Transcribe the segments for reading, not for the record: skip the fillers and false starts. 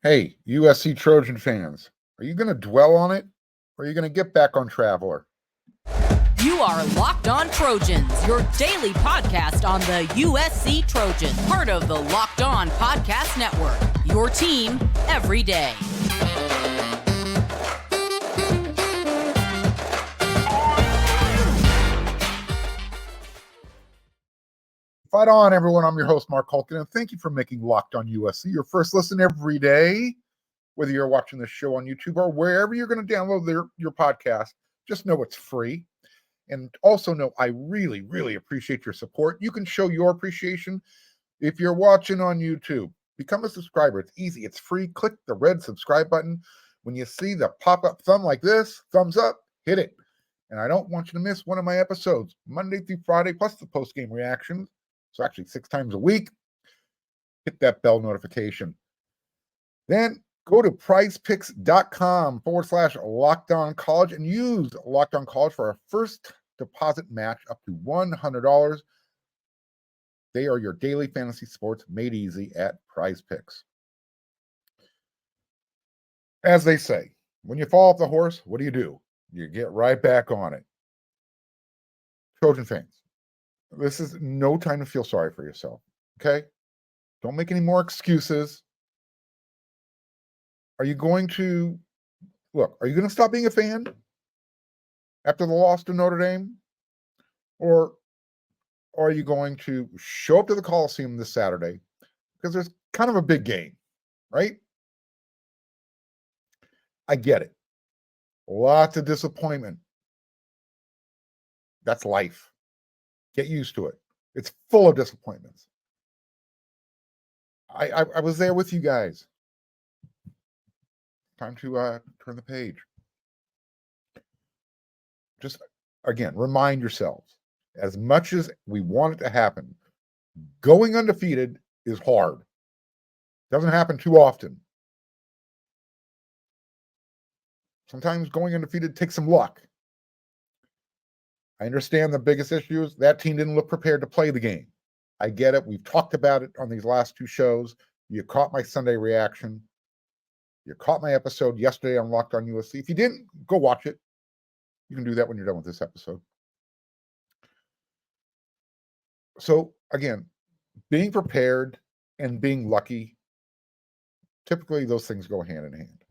Hey, USC Trojan fans, are you going to dwell on it or are you going to get back on Traveler? You are Locked On Trojans, your daily podcast on the USC Trojans, part of the Locked On Podcast Network, your team every day. Fight on, everyone. I'm your host, Mark Hulkin, and thank you for making Locked On USC your first listen every day. Whether you're watching this show on YouTube or wherever you're going to download your podcast, just know it's free. And also know I really, really appreciate your support. You can show your appreciation if you're watching on YouTube. Become a subscriber. It's easy. It's free. Click the red subscribe button. When you see the pop-up thumb like this, thumbs up, hit it. And I don't want you to miss one of my episodes, Monday through Friday, plus the post-game reactions. So actually 6 times a week. Hit that bell notification. Then go to prizepicks.com/LockedOnCollege and use Locked On College for our first deposit match up to $100. They are your daily fantasy sports made easy at Prize Picks. As they say, when you fall off the horse, what do? You get right back on it. Trojan fans, this is no time to feel sorry for yourself, okay? Don't make any more excuses. Are you going to stop being a fan after the loss to Notre Dame? Or are you going to show up to the Coliseum this Saturday? Because there's kind of a big game, right? I get it. Lots of disappointment. That's life. Get used to it. It's full of disappointments. I was there with you guys. Time to turn the page. Just, again, remind yourselves, as much as we want it to happen, going undefeated is hard. Doesn't happen too often. Sometimes going undefeated takes some luck. I understand the biggest issue is that team didn't look prepared to play the game. I get it. We've talked about it on these last 2 shows. You caught my Sunday reaction. You caught my episode yesterday on Locked On USC. If you didn't, go watch it. You can do that when you're done with this episode. So, again, being prepared and being lucky, typically those things go hand in hand.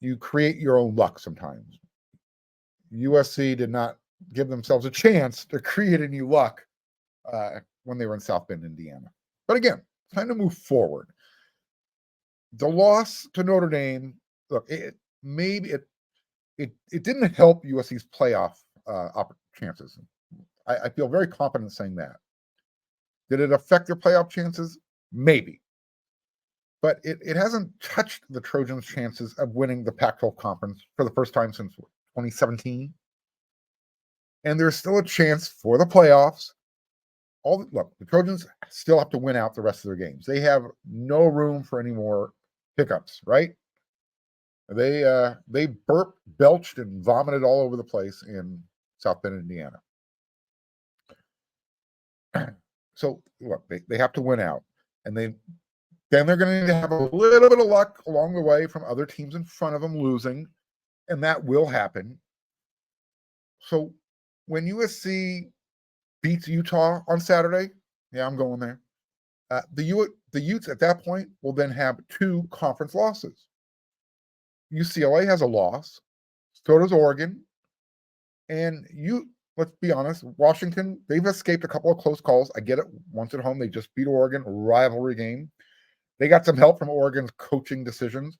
You create your own luck sometimes. USC did not give themselves a chance to create any luck when they were in South Bend, Indiana. But again, it's time to move forward. The loss to Notre Dame, look, it didn't help USC's playoff chances. I feel very confident saying that. Did it affect their playoff chances? Maybe. But it hasn't touched the Trojans' chances of winning the Pac-12 conference for the first time since 2017. And there's still a chance for the playoffs. Look, the Trojans still have to win out the rest of their games. They have no room for any more hiccups, right? They burped, belched, and vomited all over the place in South Bend, Indiana. So look, they have to win out, and then they're going to need to have a little bit of luck along the way from other teams in front of them losing, and that will happen. So when USC beats Utah on Saturday, yeah, I'm going there. The Utes at that point will then have 2 conference losses. UCLA has a loss, so does Oregon, and let's be honest, Washington, they've escaped a couple of close calls. I get it. Once at home, they just beat Oregon, rivalry game. They got some help from Oregon's coaching decisions.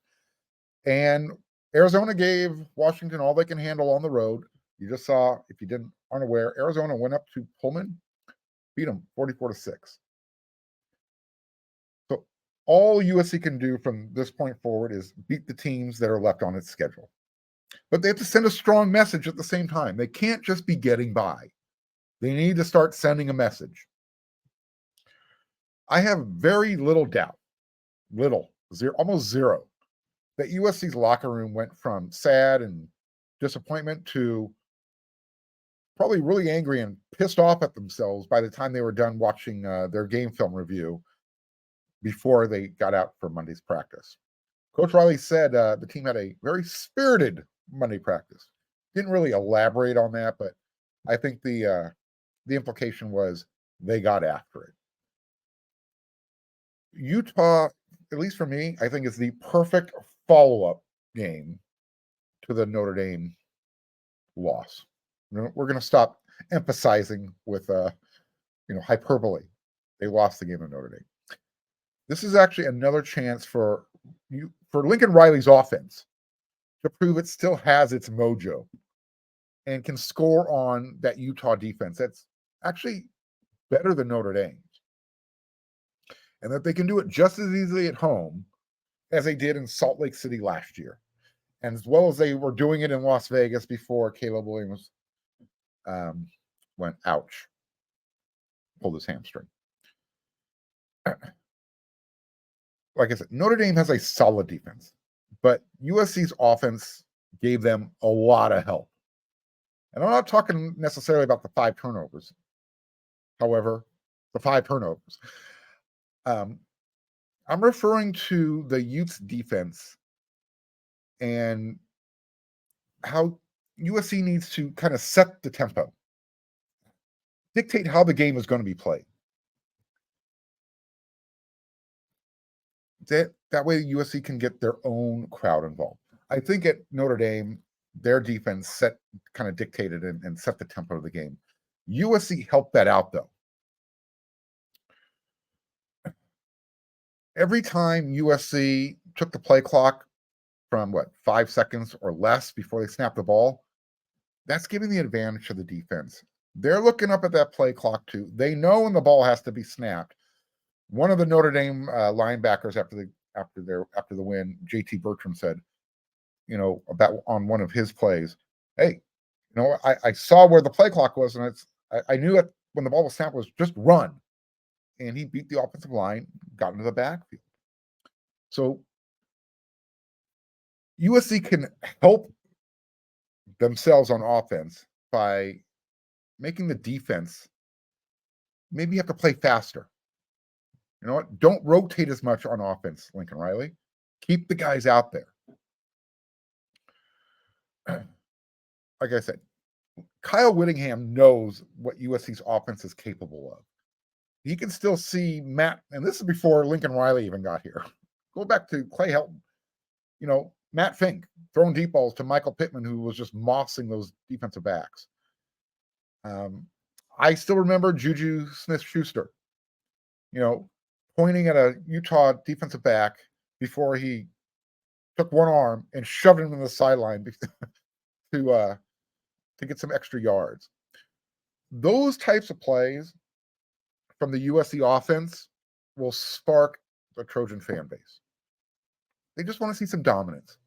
And Arizona gave Washington all they can handle on the road. You just saw, if you aren't aware, Arizona went up to Pullman, beat them 44-6. So all USC can do from this point forward is beat the teams that are left on its schedule. But they have to send a strong message at the same time. They can't just be getting by. They need to start sending a message. I have very little doubt, almost zero, that USC's locker room went from sad and disappointment to probably really angry and pissed off at themselves by the time they were done watching their game film review before they got out for Monday's practice. Coach Riley said the team had a very spirited Monday practice. Didn't really elaborate on that, but I think the implication was they got after it. Utah, at least for me, I think is the perfect follow-up game to the Notre Dame loss. We're going to stop emphasizing with hyperbole. They lost the game of Notre Dame. This is actually another chance for Lincoln Riley's offense to prove it still has its mojo and can score on that Utah defense that's actually better than Notre Dame's. And that they can do it just as easily at home as they did in Salt Lake City last year. And as well as they were doing it in Las Vegas before Caleb Williams went, ouch, pulled his hamstring. Like I said, Notre Dame has a solid defense, but USC's offense gave them a lot of help. And I'm not talking necessarily about the 5 turnovers. However, the 5 turnovers. I'm referring to the Utes defense and how USC needs to kind of set the tempo, dictate how the game is going to be played. That way USC can get their own crowd involved. I think at Notre Dame, their defense kind of dictated and set the tempo of the game. USC helped that out, though. Every time USC took the play clock from 5 seconds or less before they snapped the ball, that's giving the advantage to the defense. They're looking up at that play clock too. They know when the ball has to be snapped. One of the Notre Dame linebackers after the win, JT Bertram, said, about on one of his plays, hey, I saw where the play clock was, and I knew it when the ball was snapped was just run. And he beat the offensive line, got into the backfield. So USC can help themselves on offense by making the defense maybe have to play faster. You know what? Don't rotate as much on offense, Lincoln Riley. Keep the guys out there. Like I said, Kyle Whittingham knows what USC's offense is capable of. He can still see Matt, and this is before Lincoln Riley even got here. Go back to Clay Helton. Matt Fink throwing deep balls to Michael Pittman, who was just mossing those defensive backs. I still remember Juju Smith-Schuster, pointing at a Utah defensive back before he took one arm and shoved him in the sideline to get some extra yards. Those types of plays from the USC offense will spark the Trojan fan base. They just want to see some dominance.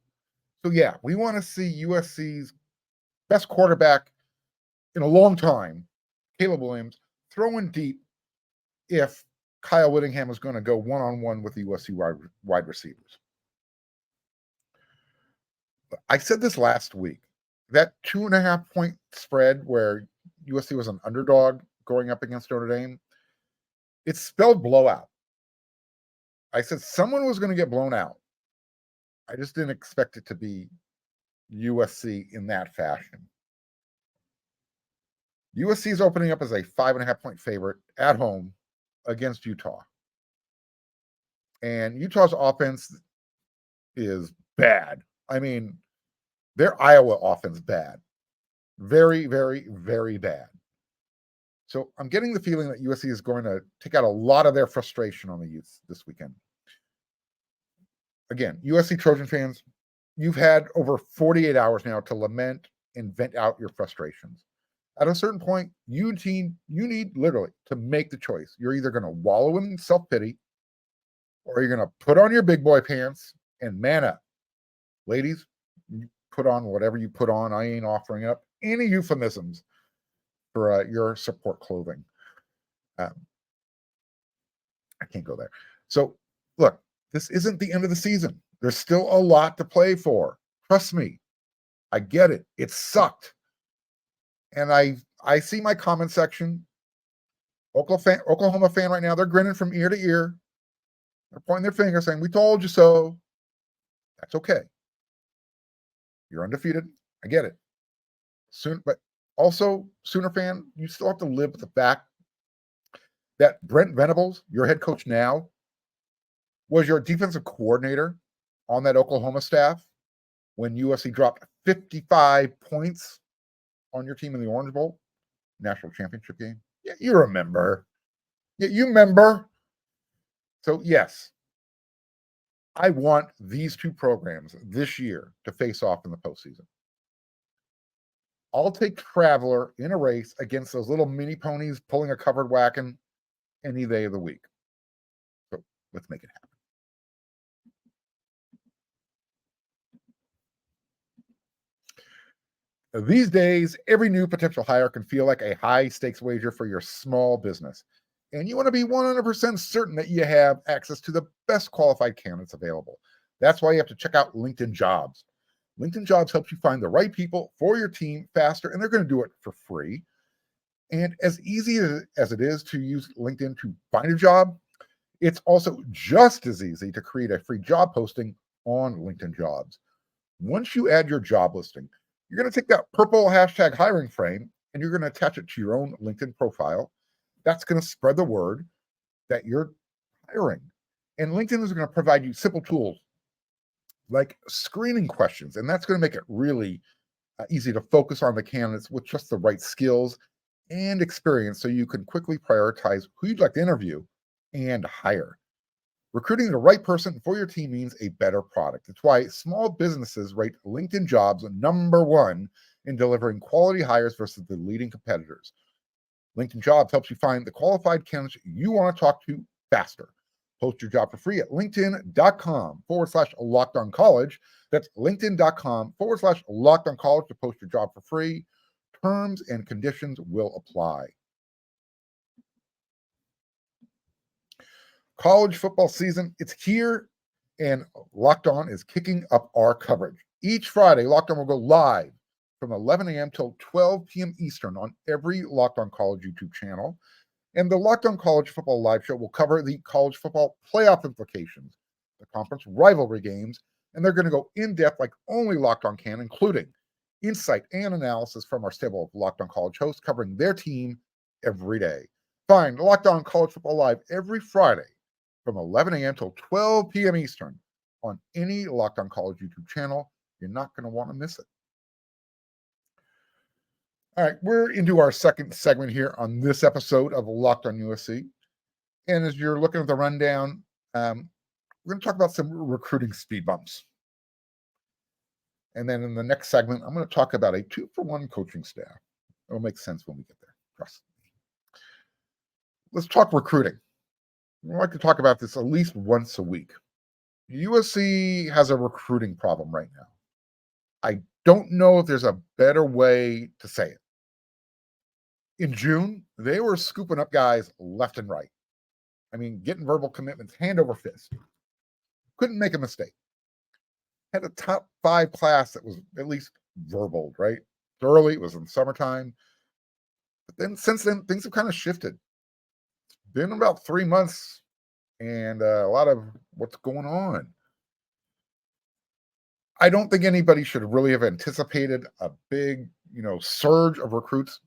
So yeah, we want to see USC's best quarterback in a long time, Caleb Williams, throwing deep if Kyle Whittingham is going to go one-on-one with the USC wide receivers. I said this last week. That 2.5-point spread where USC was an underdog going up against Notre Dame, it spelled blowout. I said someone was going to get blown out. I just didn't expect it to be USC in that fashion. USC is opening up as a 5.5-point favorite at home against Utah. And Utah's offense is bad. I mean, their Iowa offense bad. Very, very, very bad. So I'm getting the feeling that USC is going to take out a lot of their frustration on the Utes this weekend. Again, USC Trojan fans, you've had over 48 hours now to lament and vent out your frustrations. At a certain point, you need literally to make the choice. You're either going to wallow in self-pity or you're going to put on your big boy pants and man up. Ladies, you put on whatever you put on. I ain't offering up any euphemisms for your support clothing. I can't go there. So, look, this isn't the end of the season. There's still a lot to play for. Trust me. I get it. It sucked. And I see my comment section. Oklahoma fan right now, they're grinning from ear to ear. They're pointing their finger saying, we told you so. That's okay. You're undefeated. I get it. But also, Sooner fan, you still have to live with the fact that Brent Venables, your head coach now, was your defensive coordinator on that Oklahoma staff when USC dropped 55 points on your team in the Orange Bowl national championship game. Yeah, you remember. Yeah, you remember. So, yes, I want these two programs this year to face off in the postseason. I'll take Traveler in a race against those little mini ponies pulling a covered wagon any day of the week. So let's make it happen. These days, every new potential hire can feel like a high-stakes wager for your small business. And you want to be 100% certain that you have access to the best qualified candidates available. That's why you have to check out LinkedIn Jobs. LinkedIn Jobs helps you find the right people for your team faster, and they're going to do it for free. And as easy as it is to use LinkedIn to find a job, it's also just as easy to create a free job posting on LinkedIn Jobs. Once you add your job listing, you're going to take that purple hashtag hiring frame and you're going to attach it to your own LinkedIn profile. That's going to spread the word that you're hiring. And LinkedIn is going to provide you simple tools like screening questions. And that's going to make it really easy to focus on the candidates with just the right skills and experience so you can quickly prioritize who you'd like to interview and hire. Recruiting the right person for your team means a better product. It's why small businesses rate LinkedIn Jobs #1 in delivering quality hires versus the leading competitors. LinkedIn Jobs helps you find the qualified candidates you want to talk to faster. Post your job for free at linkedin.com/LockedOnCollege. That's linkedin.com/LockedOnCollege to post your job for free. Terms and conditions will apply. College football season, it's here, and Locked On is kicking up our coverage. Each Friday, Locked On will go live from 11 a.m. till 12 p.m. Eastern on every Locked On College YouTube channel. And the Locked On College Football Live Show will cover the college football playoff implications, the conference rivalry games, and they're going to go in-depth like only Locked On can, including insight and analysis from our stable of Locked On College hosts covering their team every day. Find Locked On College Football Live every Friday from 11 a.m. till 12 p.m. Eastern on any Locked On College YouTube channel. You're not going to want to miss it. All right, we're into our second segment here on this episode of Locked On USC. And as you're looking at the rundown, we're going to talk about some recruiting speed bumps. And then in the next segment, I'm going to talk about a 2-for-1 coaching staff. It'll make sense when we get there. Trust me. Let's talk recruiting. I like to talk about this at least once a week. USC has a recruiting problem right now. I don't know if there's a better way to say it. In June, they were scooping up guys left and right. I mean, getting verbal commitments hand over fist. Couldn't make a mistake. Had a top 5 class that was at least verbal, right? Early, it was in summertime. But then since then, things have kind of shifted. It's been about 3 months and a lot of what's going on. I don't think anybody should really have anticipated a big, surge of recruits.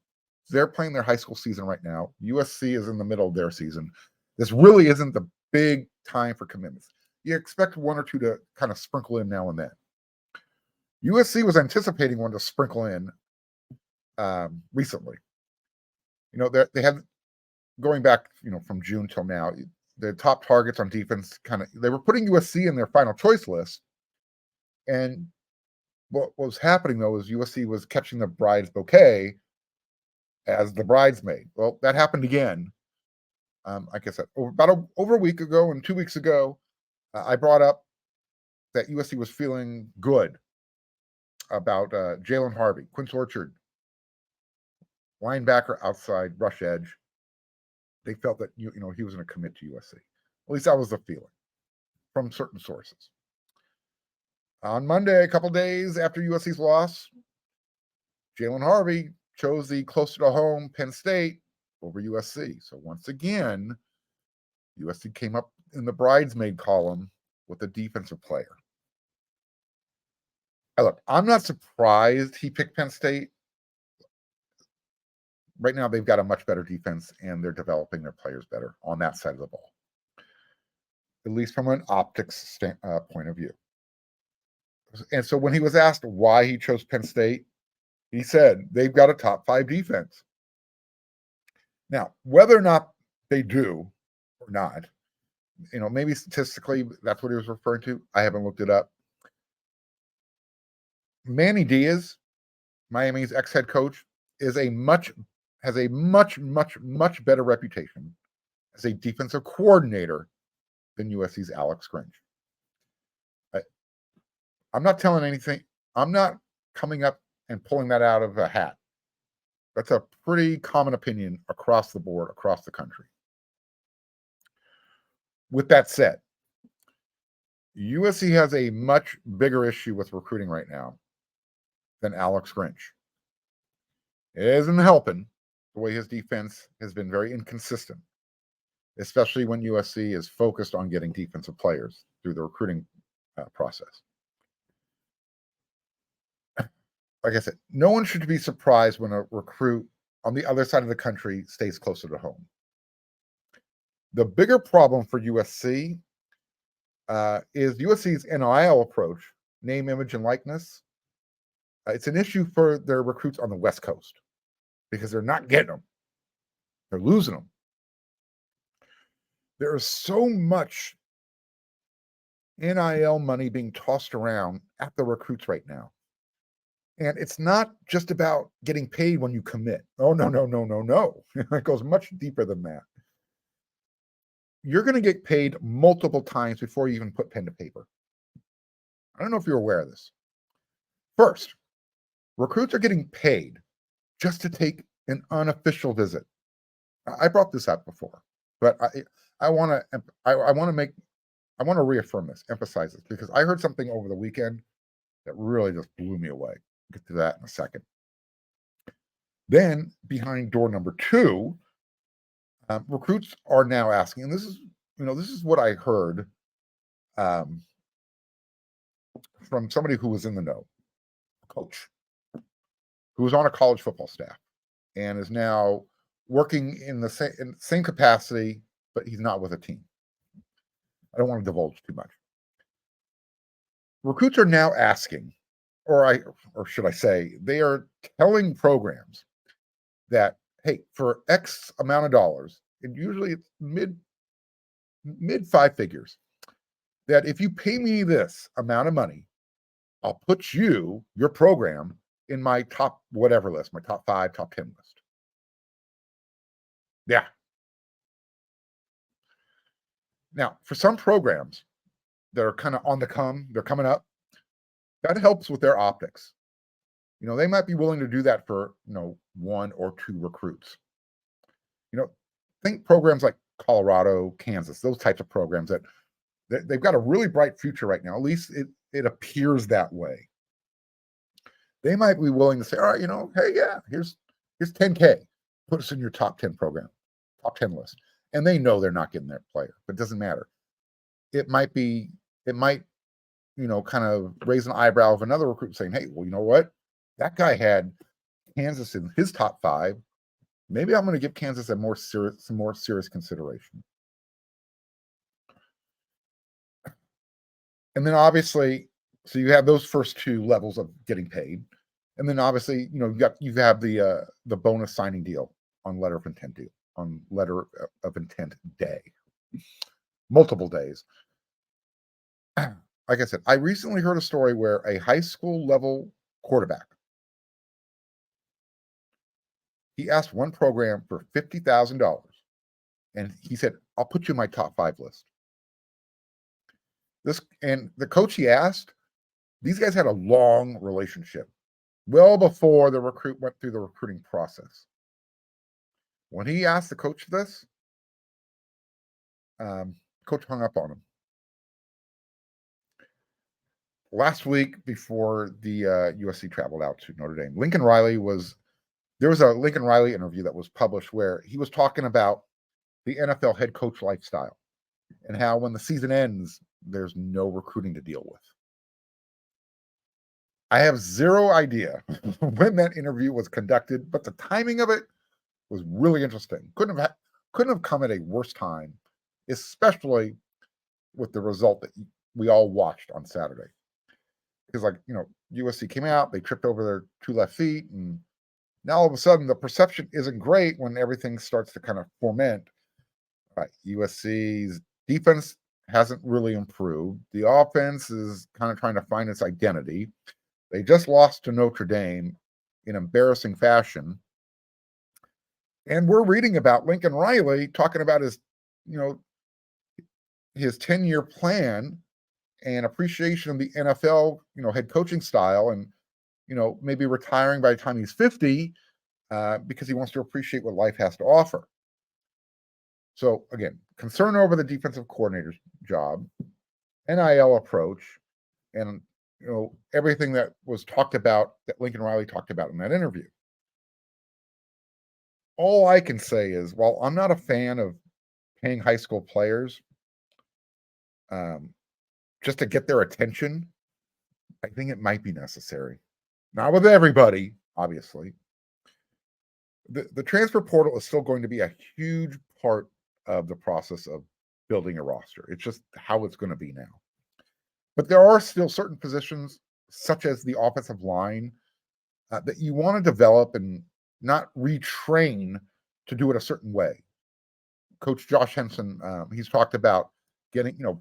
They're playing their high school season right now. USC is in the middle of their season. This really isn't the big time for commitments. You expect 1 or 2 to kind of sprinkle in now and then. USC was anticipating one to sprinkle in recently. They had, going back, from June till now, the top targets on defense they were putting USC in their final choice list. And what was happening, though, is USC was catching the bride's bouquet as the bridesmaid. Well, that happened again. Like I said, over a week ago and 2 weeks ago, I brought up that USC was feeling good about Jalen Harvey, Quince Orchard, linebacker outside, rush edge. They felt that he was going to commit to USC. At least that was the feeling from certain sources. On Monday, a couple days after USC's loss, Jalen Harvey chose the closer to home Penn State over USC. So once again, USC came up in the bridesmaid column with a defensive player. Look, I'm not surprised he picked Penn State. Right now, they've got a much better defense, and they're developing their players better on that side of the ball, at least from an optics point of view. And so when he was asked why he chose Penn State, he said, they've got a top 5 defense. Now, whether or not they do or not, maybe statistically that's what he was referring to. I haven't looked it up. Manny Diaz, Miami's ex-head coach, has a much better reputation as a defensive coordinator than USC's Alex Grinch. I'm not telling anything. I'm not coming up and pulling that out of a hat. That's a pretty common opinion across the board, across the country. With that said, USC has a much bigger issue with recruiting right now than Alex Grinch. It isn't helping the way his defense has been very inconsistent, especially when USC is focused on getting defensive players through the recruiting process. Like I said, no one should be surprised when a recruit on the other side of the country stays closer to home. The bigger problem for USC is USC's NIL approach, name, image, and likeness. It's an issue for their recruits on the West Coast because they're not getting them. They're losing them. There is so much NIL money being tossed around at the recruits right now. And it's not just about getting paid when you commit. Oh, no. It goes much deeper than that. You're going to get paid multiple times before you even put pen to paper. I don't know if you're aware of this. First, recruits are getting paid just to take an unofficial visit. I brought this up before, but I want to reaffirm this, emphasize this, because I heard something over the weekend that really just blew me away. I'll get to that in a second. Then behind door number 2, recruits are now asking, and this is what I heard from somebody who was in the know, a coach who was on a college football staff and is now working in the same capacity, but he's not with a team. I don't want to divulge too much. Recruits are now asking, or should I say, they are telling programs that, hey, for X amount of dollars, and usually it's mid 5 figures, that if you pay me this amount of money, I'll put your program in my top whatever list, my top 5, top 10 list. Yeah. Now, for some programs that are kind of on the come, they're coming up, that helps with their optics. They might be willing to do that for, 1 or 2 recruits. Think programs like Colorado, Kansas, those types of programs that they've got a really bright future right now. At least it appears that way. They might be willing to say, all right, hey, yeah, here's $10K. Put us in your top 10 program, top 10 list. And they know they're not getting their player, but it doesn't matter. It might, kind of raise an eyebrow of another recruit saying, hey, well, you know what? That guy had Kansas in his top 5. Maybe I'm going to give Kansas some more serious consideration. And then obviously, so you have those first 2 levels of getting paid. And then obviously, you have the bonus signing deal on letter of intent day, multiple days. Like I said, I recently heard a story where a high school level quarterback, he asked one program for $50,000, and he said, "I'll put you in my top 5 list." And the coach he asked, these guys had a long relationship, well before the recruit went through the recruiting process. When he asked the coach this, coach hung up on him. Last week, before the USC traveled out to Notre Dame, there was a Lincoln Riley interview that was published where he was talking about the NFL head coach lifestyle. and how when the season ends, there's no recruiting to deal with. I have zero idea when that interview was conducted, but the timing of it was really interesting. Couldn't have come at a worse time, especially with the result that we all watched on Saturday. Because, USC came out, they tripped over their two left feet, and now all of a sudden the perception isn't great when everything starts to kind of ferment. USC's defense hasn't really improved. The offense is kind of trying to find its identity. They just lost to Notre Dame in embarrassing fashion. And we're reading about Lincoln Riley talking about his 10-year plan and appreciation of the NFL, head coaching style, and, maybe retiring by the time he's 50 because he wants to appreciate what life has to offer. So again, concern over the defensive coordinator's job, NIL approach, and everything that was talked about, that Lincoln Riley talked about in that interview. All I can say is, while I'm not a fan of paying high school players just to get their attention, I think it might be necessary. Not with everybody, obviously. The transfer portal is still going to be a huge part of the process of building a roster. It's just how it's going to be now. But there are still certain positions, such as the offensive line, that you want to develop and not retrain to do it a certain way. Coach Josh Henson, he's talked about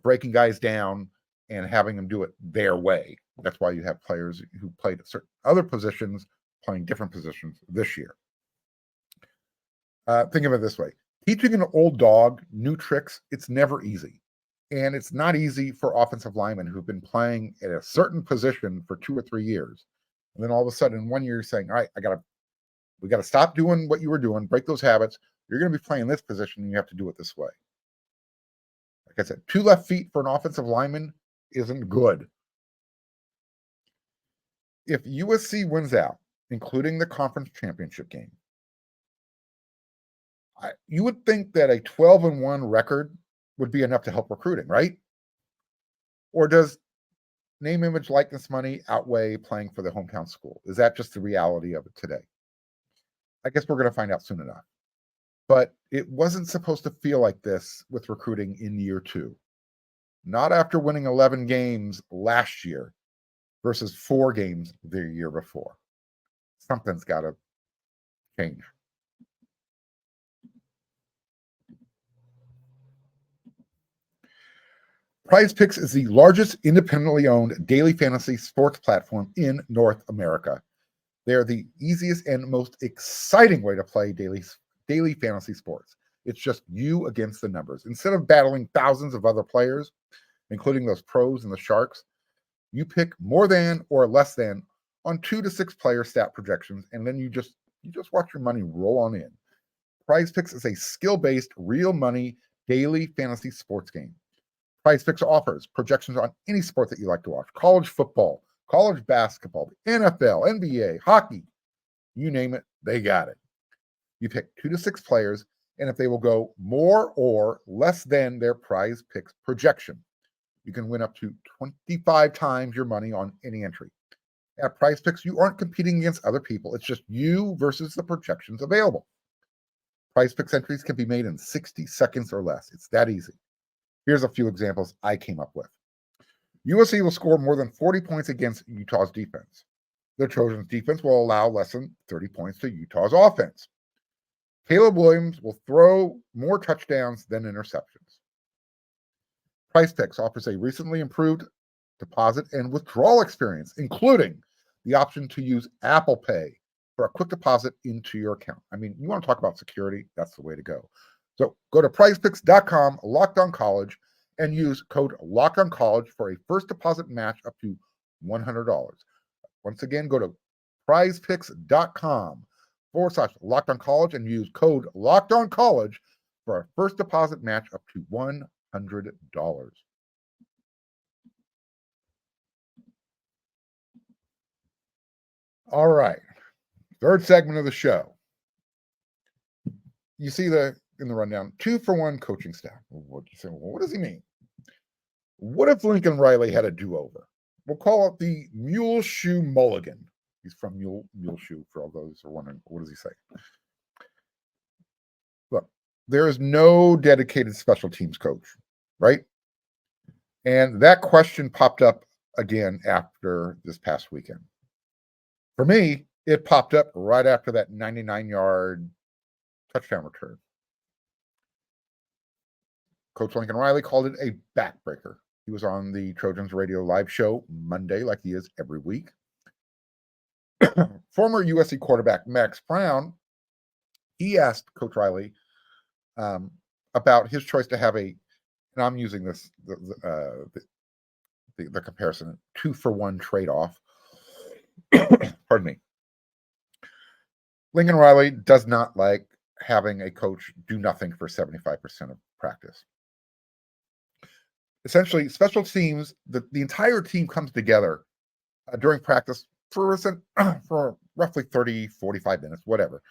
breaking guys down and having them do it their way. That's why you have players who played at certain other positions playing different positions this year. Think of it this way. Teaching an old dog new tricks, it's never easy. And it's not easy for offensive linemen who've been playing at a certain position for 2 or 3 years. And then all of a sudden, in 1 year, you're saying, all right, we got to stop doing what you were doing, break those habits. You're going to be playing this position, and you have to do it this way. Like I said, 2 left feet for an offensive lineman isn't good. If USC wins out, including the conference championship game, you would think that a 12-1 record would be enough to help recruiting, right? Or does name, image, likeness money outweigh playing for the hometown school? Is that just the reality of it today? I guess we're going to find out soon enough. But it wasn't supposed to feel like this with recruiting in year 2. Not after winning 11 games last year versus 4 games the year before. Something's got to change. PrizePicks is the largest independently owned daily fantasy sports platform in North America. They are the easiest and most exciting way to play daily fantasy sports. It's just you against the numbers. Instead of battling thousands of other players, including those pros and the sharks, you pick more than or less than on 2 to 6 player stat projections, and then you just watch your money roll on in. PrizePicks is a skill-based, real money daily fantasy sports game. PrizePicks offers projections on any sport that you like to watch: college football, college basketball, the NFL, NBA, hockey, you name it, they got it. You pick 2 to 6 players, and if they will go more or less than their PrizePicks projection, you can win up to 25 times your money on any entry. At PrizePicks, you aren't competing against other people. It's just you versus the projections available. PrizePicks entries can be made in 60 seconds or less. It's that easy. Here's a few examples I came up with. USC will score more than 40 points against Utah's defense. The Trojans defense will allow less than 30 points to Utah's offense. Caleb Williams will throw more touchdowns than interceptions. PrizePicks offers a recently improved deposit and withdrawal experience, including the option to use Apple Pay for a quick deposit into your account. I mean, you want to talk about security? That's the way to go. So go to prizepicks.com, LockedOnCollege, and use code LockedOnCollege for a first deposit match up to $100. Once again, go to prizepicks.com/LockedOnCollege and use code LockedOnCollege for a first deposit match up to $100. All right. Third segment of the show. You see the in the rundown, 2-for-1 coaching staff. What do you say? Well, what does he mean? What if Lincoln Riley had a do-over? We'll call it the Mule Shoe Mulligan. He's from Mule Shoe, for all those who are wondering, what does he say? Look, there is no dedicated special teams coach, right? And that question popped up again after this past weekend. For me, it popped up right after that 99-yard touchdown return. Coach Lincoln Riley called it a backbreaker. He was on the Trojans Radio Live Show Monday, like he is every week. Former USC quarterback Max Brown, he asked Coach Riley about his choice to have and I'm using this the comparison, 2-for-1 trade-off. Pardon me. Lincoln Riley does not like having a coach do nothing for 75% of practice. Essentially, special teams, the entire team comes together during practice for roughly 30, 45 minutes, whatever,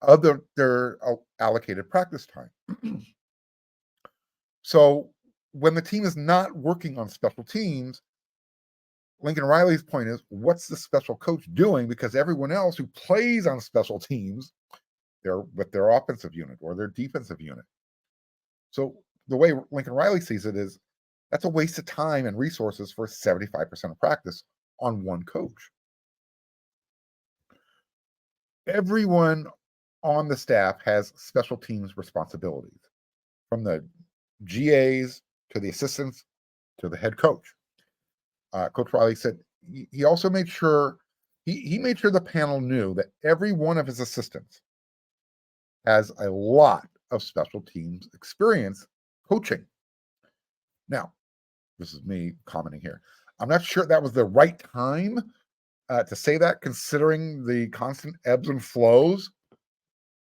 of their allocated practice time. So when the team is not working on special teams, Lincoln Riley's point is, what's the special coach doing? Because everyone else who plays on special teams, they're with their offensive unit or their defensive unit. So the way Lincoln Riley sees it is, that's a waste of time and resources for 75% of practice on one coach. Everyone on the staff has special teams responsibilities, from the GAs to the assistants to the head coach. Coach Riley said he also made sure he made sure the panel knew that every one of his assistants has a lot of special teams experience coaching. Now, this is me commenting here. I'm not sure that was the right time to say that, considering the constant ebbs and flows.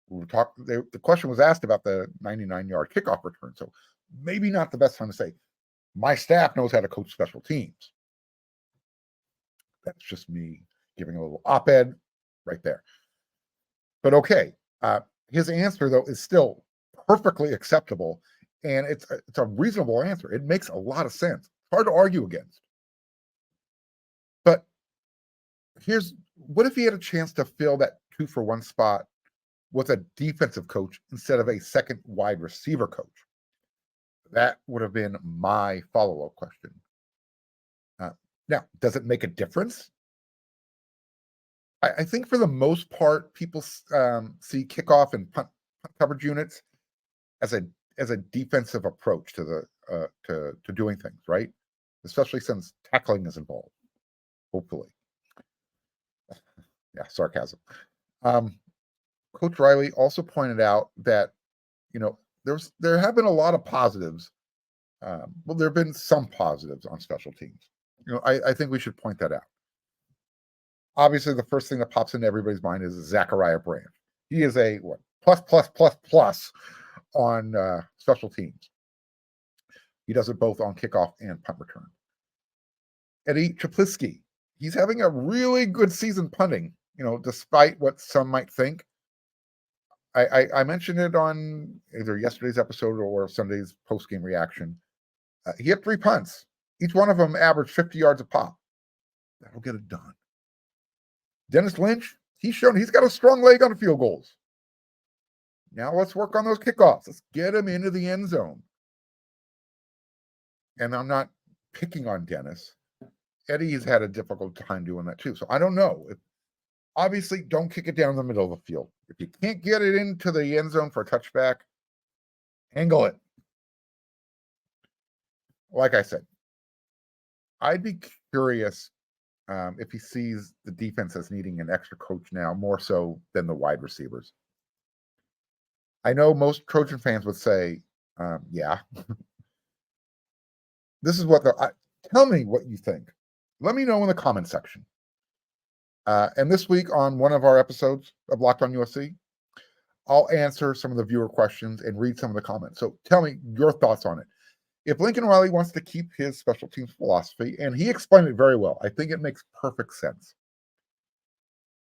The question was asked about the 99-yard kickoff return, so maybe not the best time to say, my staff knows how to coach special teams. That's just me giving a little op-ed right there. But okay, his answer, though, is still perfectly acceptable, and it's a reasonable answer. It makes a lot of sense. It's hard to argue against. But what if he had a chance to fill that 2-for-1 spot with a defensive coach instead of a second wide receiver coach? That would have been my follow-up question. Now, does it make a difference? I think for the most part, people see kickoff and punt coverage units as a defensive approach to doing things, right? Especially since tackling is involved. Hopefully, yeah, sarcasm. Coach Riley also pointed out that there have been a lot of positives. Well, there have been some positives on special teams. I think we should point that out. Obviously, the first thing that pops into everybody's mind is Zachariah Branch. He is a plus on special teams. He does it both on kickoff and punt return. Eddie Chapliski, he's having a really good season punting, despite what some might think. I mentioned it on either yesterday's episode or Sunday's post-game reaction. He had 3 punts. Each one of them averaged 50 yards a pop. That'll get it done. Dennis Lynch, he's got a strong leg on field goals. Now let's work on those kickoffs. Let's get him into the end zone. And I'm not picking on Dennis. Eddie's had a difficult time doing that too. So I don't know. Obviously, don't kick it down the middle of the field. If you can't get it into the end zone for a touchback, angle it. Like I said, I'd be curious if he sees the defense as needing an extra coach now, more so than the wide receivers. I know most Trojan fans would say, yeah. This is what tell me what you think. Let me know in the comment section. And this week on one of our episodes of Locked on USC, I'll answer some of the viewer questions and read some of the comments. So tell me your thoughts on it. If Lincoln Riley wants to keep his special teams philosophy, and he explained it very well, I think it makes perfect sense.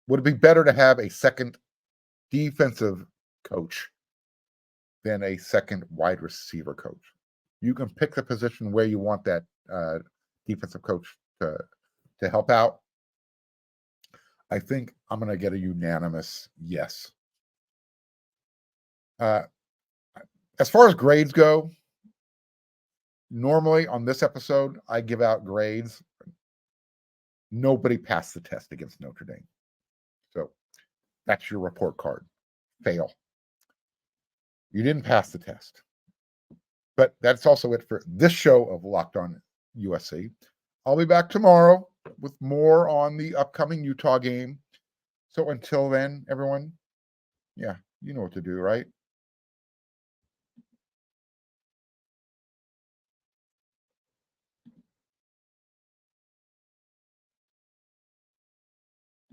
Would it be better to have a second defensive coach than a second wide receiver coach. You can pick the position where you want that defensive coach to help out. I think I'm going to get a unanimous yes. As far as grades go, normally on this episode, I give out grades. Nobody passed the test against Notre Dame. So that's your report card. Fail. You didn't pass the test. But that's also it for this show of Locked On USC. I'll be back tomorrow with more on the upcoming Utah game. So until then, everyone, yeah, you know what to do, right?